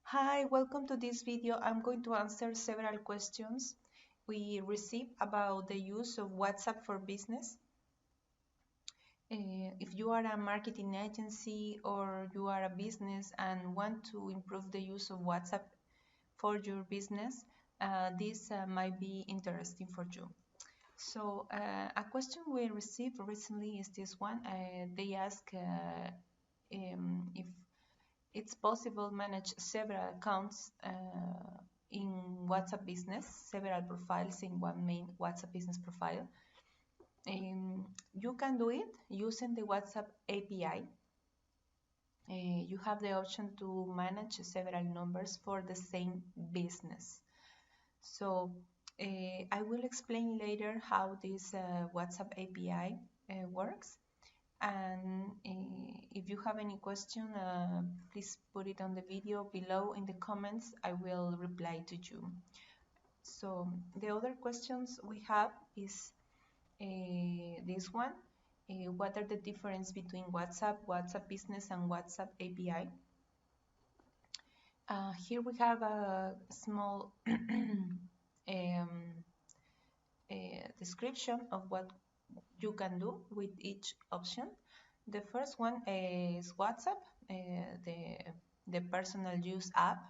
Hi, welcome to this video. I'm going to answer several questions we received about the use of WhatsApp for business. If you are a marketing agency or you are a business and want to improve the use of WhatsApp for your business, this might be interesting for you. So a question we received recently is this one. They ask if it's possible manage several accounts in WhatsApp business, several profiles in one main WhatsApp business profile. You can do it using the WhatsApp API. You have the option to manage several numbers for the same business. So I will explain later how this WhatsApp API works. And if you have any question, please put it on the video below in the comments. I will reply to you. So the other questions we have is this one. What are the difference between WhatsApp, WhatsApp Business, and WhatsApp API? Here we have a small description of what you can do with each option. The first one is WhatsApp, the personal use app.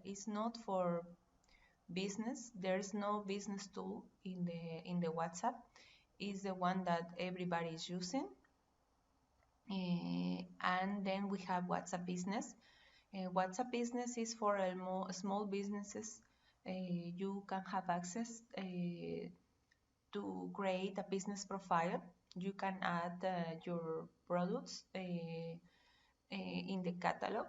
Is not for business. There's no business tool in the WhatsApp. It's the one that everybody is using. And then we have WhatsApp Business. WhatsApp Business is for small businesses. You can have access to create a business profile. You can add your products in the catalog,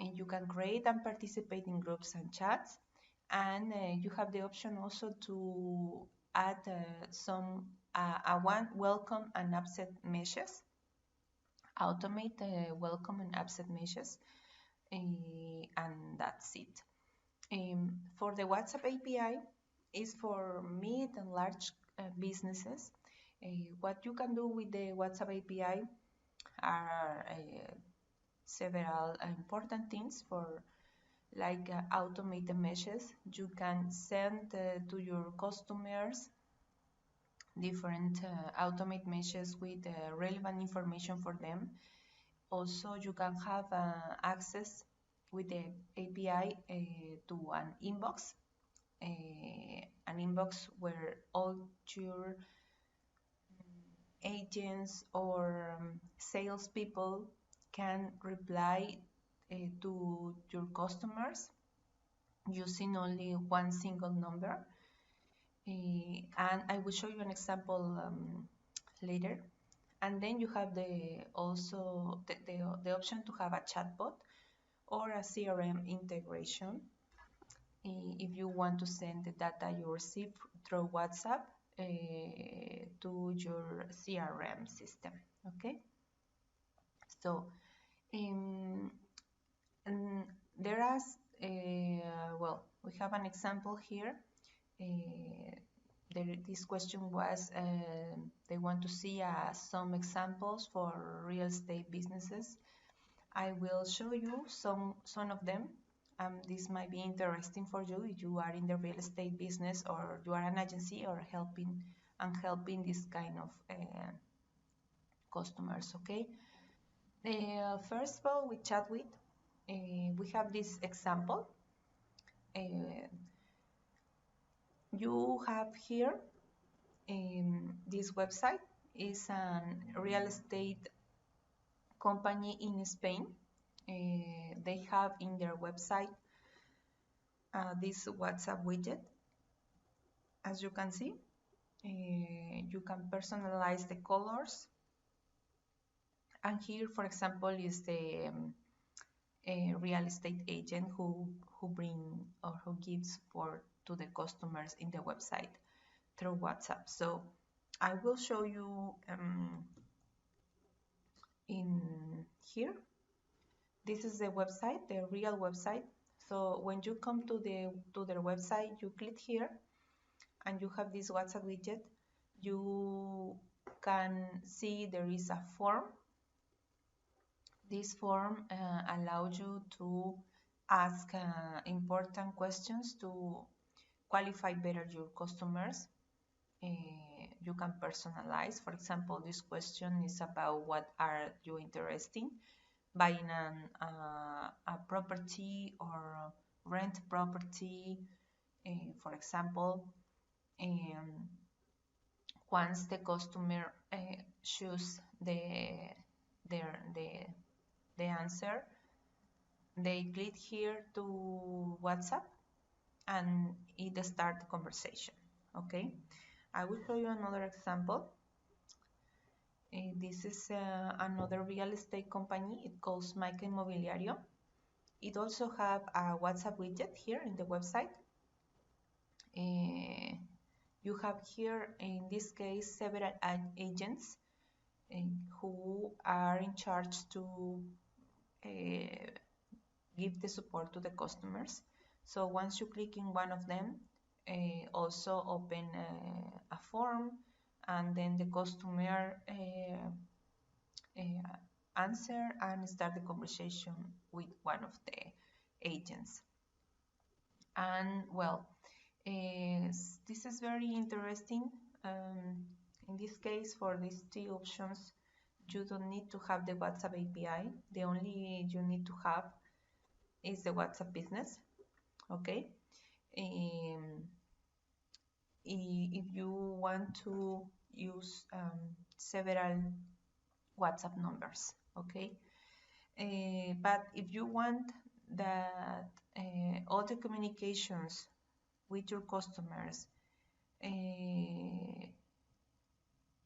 and you can create and participate in groups and chats. And you have the option also to add some one welcome and upset messages, automate welcome and upset messages, and that's it. For the WhatsApp API is for mid and large businesses. What you can do with the WhatsApp API are several important things for like automate the messages. You can send to your customers different automate messages with relevant information for them. Also, you can have access with the API to an inbox where all your agents or salespeople can reply to your customers using only one single number. And I will show you an example later. And then you have also the option to have a chatbot or a CRM integration if you want to send the data you receive through WhatsApp to your CRM system. Okay, so and there are well, we have an example here. This question was they want to see some examples for real estate businesses. I will show you some of them. This might be interesting for you if you are in the real estate business or you are an agency or helping this kind of customers. Okay. First of all, with Chatwit, we have this example. You have here this website is a real estate company in Spain. They have in their website this WhatsApp widget. As you can see, you can personalize the colors. And here, for example, is the real estate agent who bring or who gives support to the customers in the website through WhatsApp. So I will show you in here. This is the website, the real website. So when you come to their website, you click here and you have this WhatsApp widget. You can see there is a form. This form allows you to ask important questions to qualify better your customers. You can personalize. For example, this question is about what are you interested in, buying a property or rent property, for example. Once the customer choose the answer, they click here to WhatsApp and it start the conversation. Okay, I will show you another example. This is another real estate company. It calls Maica Inmobiliario. It also have a WhatsApp widget here in the website. You have here, in this case, several agents who are in charge to give the support to the customers. So once you click in one of them, also open a form, and then the customer answer and start the conversation with one of the agents. And well, this is very interesting. In this case, for these two options, you don't need to have the WhatsApp API. The only you need to have is the WhatsApp Business. Okay. If you want to use several WhatsApp numbers, okay. But if you want that all the communications with your customers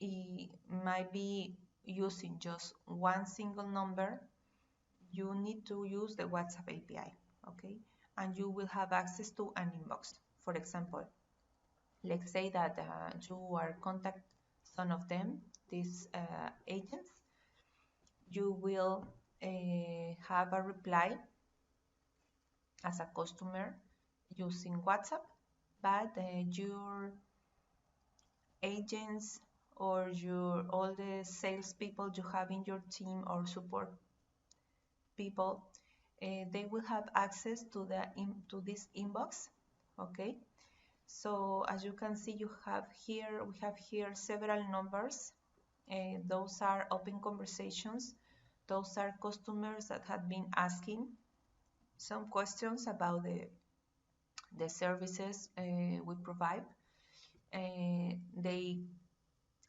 it might be using just one single number, you need to use the WhatsApp API, okay? And you will have access to an inbox. For example, let's say that you are contact some of them, these agents, you will have a reply as a customer using WhatsApp, but your agents or all the salespeople you have in your team or support people, they will have access to this inbox. Okay, so as you can see, we have here several numbers. Those are open conversations. Those are customers that have been asking some questions about the services we provide. They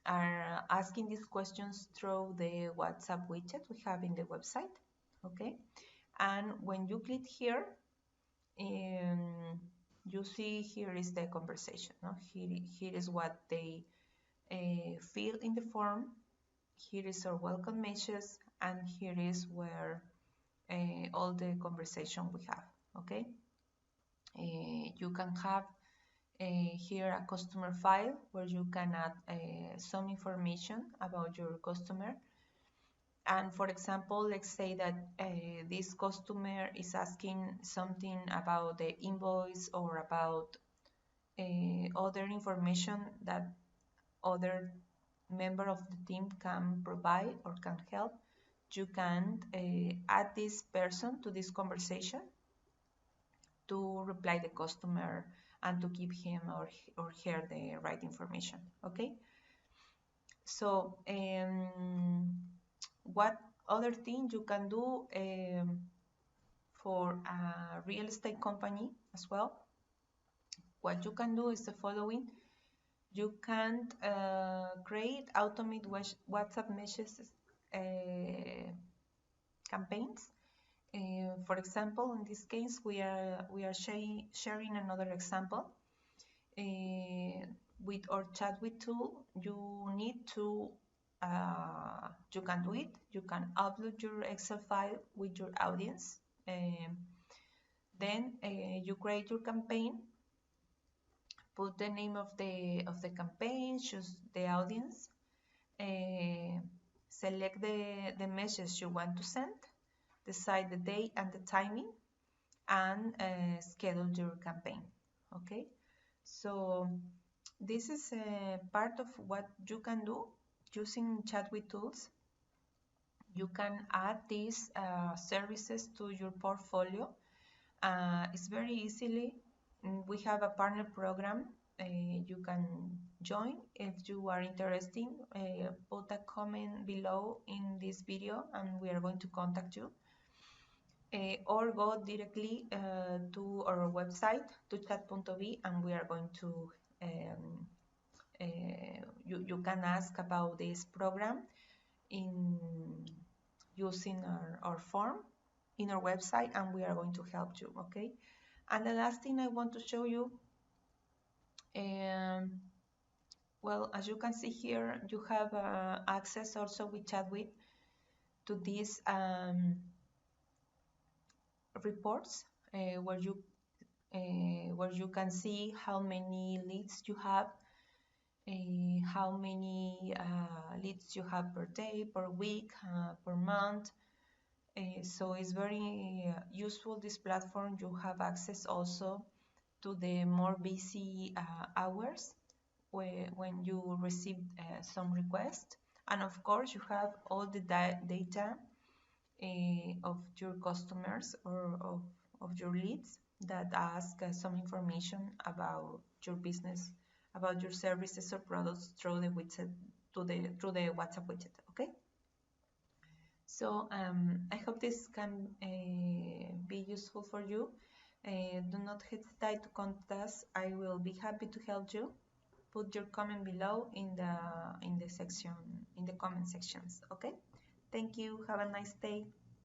are asking these questions through the WhatsApp widget we have in the website. Okay, and when you click here, you see here is the conversation. No? Here is what they fill in the form. Here is our welcome message, and here is where all the conversation we have. Okay, you can have here a customer file where you can add some information about your customer. And for example, let's say that this customer is asking something about the invoice or about other information that other member of the team can provide or can help. You can add this person to this conversation to reply the customer and to give him or her the right information. Okay, so what other thing you can do for a real estate company as well? What you can do is the following. You can create automated WhatsApp messages campaigns. For example, in this case, we are sharing another example. With our Chatwit tool, you need to you can do it. You can upload your Excel file with your audience. Then you create your campaign. Put the name of the campaign. Choose the audience. Select the message you want to send. Decide the date and the timing, and schedule your campaign. Okay, so this is a part of what you can do using Chatwit tools. You can add these services to your portfolio, It's very easily. We have a partner program. You can join if you are interested. Put a comment below in this video and we are going to contact you. Or go directly to our website, touchcat.b, and we are going to um, you can ask about this program in using our form in our website, and we are going to help you. Okay. And the last thing I want to show you, well, as you can see here, you have access also with Chatwit to these reports where you can see how many leads you have, how many leads you have per day, per week, per month. So it's very useful, this platform. You have access also to the more busy hours when you receive some request. And of course, you have all the data of your customers or of your leads that ask some information about your business, about your services or products through the widget, through the WhatsApp widget. Okay. So I hope this can be useful for you. Do not hesitate to contact us. I will be happy to help you. Put your comment below in the section, in the comment sections. Okay. Thank you. Have a nice day.